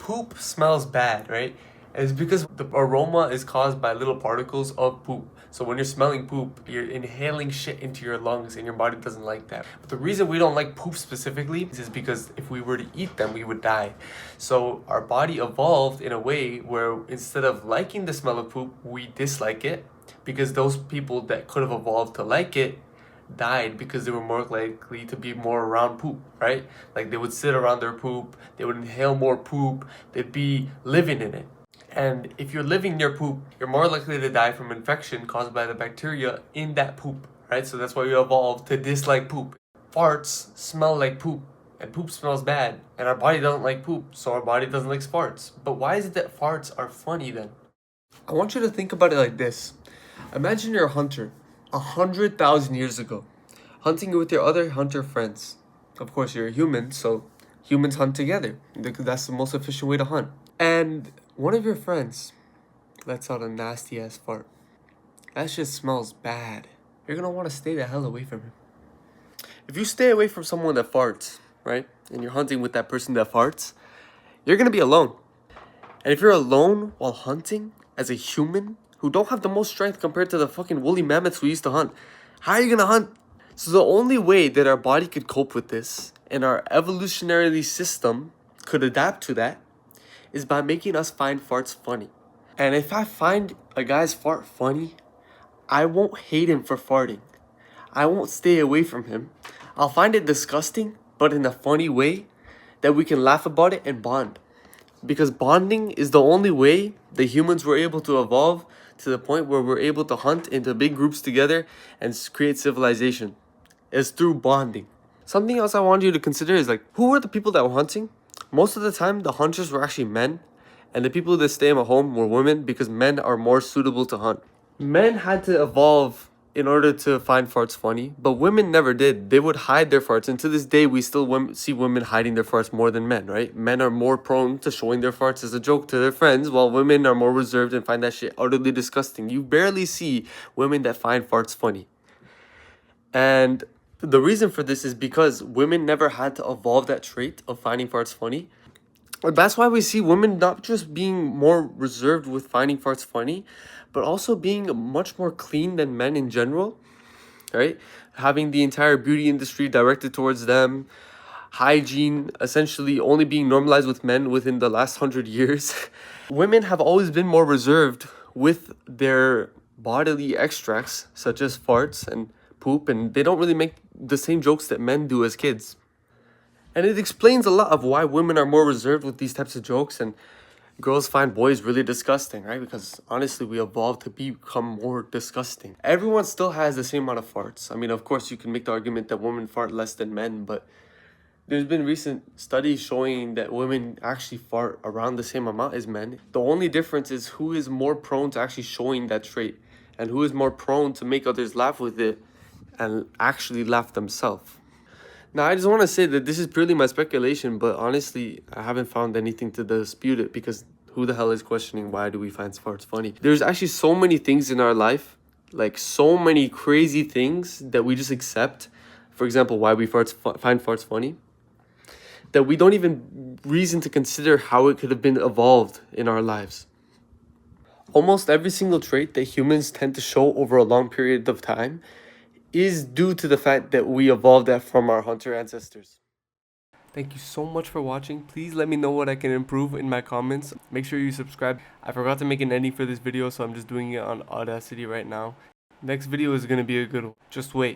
poop smells bad, right? It's because the aroma is caused by little particles of poop. So when you're smelling poop, you're inhaling shit into your lungs and your body doesn't like that. But the reason we don't like poop specifically is because if we were to eat them, we would die. So our body evolved in a way where instead of liking the smell of poop, we dislike it, because those people that could have evolved to like it died because they were more likely to be more around poop, right? Like they would sit around their poop, they would inhale more poop, they'd be living in it. And if you're living near poop, you're more likely to die from infection caused by the bacteria in that poop, right? So that's why we evolved to dislike poop. Farts smell like poop, and poop smells bad, and our body doesn't like poop, so our body doesn't like farts. But why is it that farts are funny then? I want you to think about it like this. Imagine you're a hunter 100,000 years ago, hunting with your other hunter friends. Of course, you're a human, so humans hunt together. That's the most efficient way to hunt. And one of your friends lets out a nasty ass fart. That shit smells bad. You're gonna want to stay the hell away from him. If you stay away from someone that farts, right, and you're hunting with that person that farts, you're gonna be alone. And if you're alone while hunting as a human who don't have the most strength compared to the fucking woolly mammoths we used to hunt, how are you gonna hunt? So the only way that our body could cope with this and our evolutionary system could adapt to that is by making us find farts funny. And if I find a guy's fart funny, I won't hate him for farting. I won't stay away from him. I'll find it disgusting, but in a funny way that we can laugh about it and bond. Because bonding is the only way the humans were able to evolve to the point where we're able to hunt into big groups together and create civilization. It's through bonding. Something else I want you to consider is like, who were the people that were hunting? Most of the time, the hunters were actually men, and the people that stay at home were women, because men are more suitable to hunt. Men had to evolve in order to find farts funny, but women never did. They would hide their farts, and to this day, we still see women hiding their farts more than men, right? Men are more prone to showing their farts as a joke to their friends, while women are more reserved and find that shit utterly disgusting. You barely see women that find farts funny. And the reason for this is because women never had to evolve that trait of finding farts funny. And that's why we see women not just being more reserved with finding farts funny, but also being much more clean than men in general, right? Having the entire beauty industry directed towards them, hygiene essentially only being normalized with men within the last 100 years. Women have always been more reserved with their bodily extracts, such as farts and poop, and they don't really make the same jokes that men do as kids. And it explains a lot of why women are more reserved with these types of jokes and girls find boys really disgusting, right? Because honestly, we evolved to become more disgusting. Everyone still has the same amount of farts. I mean, of course, you can make the argument that women fart less than men, but there's been recent studies showing that women actually fart around the same amount as men. The only difference is who is more prone to actually showing that trait and who is more prone to make others laugh with it and actually laugh themselves. Now, I just want to say that this is purely my speculation, but honestly, I haven't found anything to dispute it, because who the hell is questioning why do we find farts funny? There's actually so many things in our life, like so many crazy things that we just accept. For example, why we find farts funny, that we don't even reason to consider how it could have been evolved in our lives. Almost every single trait that humans tend to show over a long period of time is due to the fact that we evolved that from our hunter ancestors. Thank you so much for watching. Please let me know what I can improve in my comments. Make sure you subscribe. I forgot to make an ending for this video, so I'm just doing it on Audacity right now. Next video is going to be a good one. Just wait.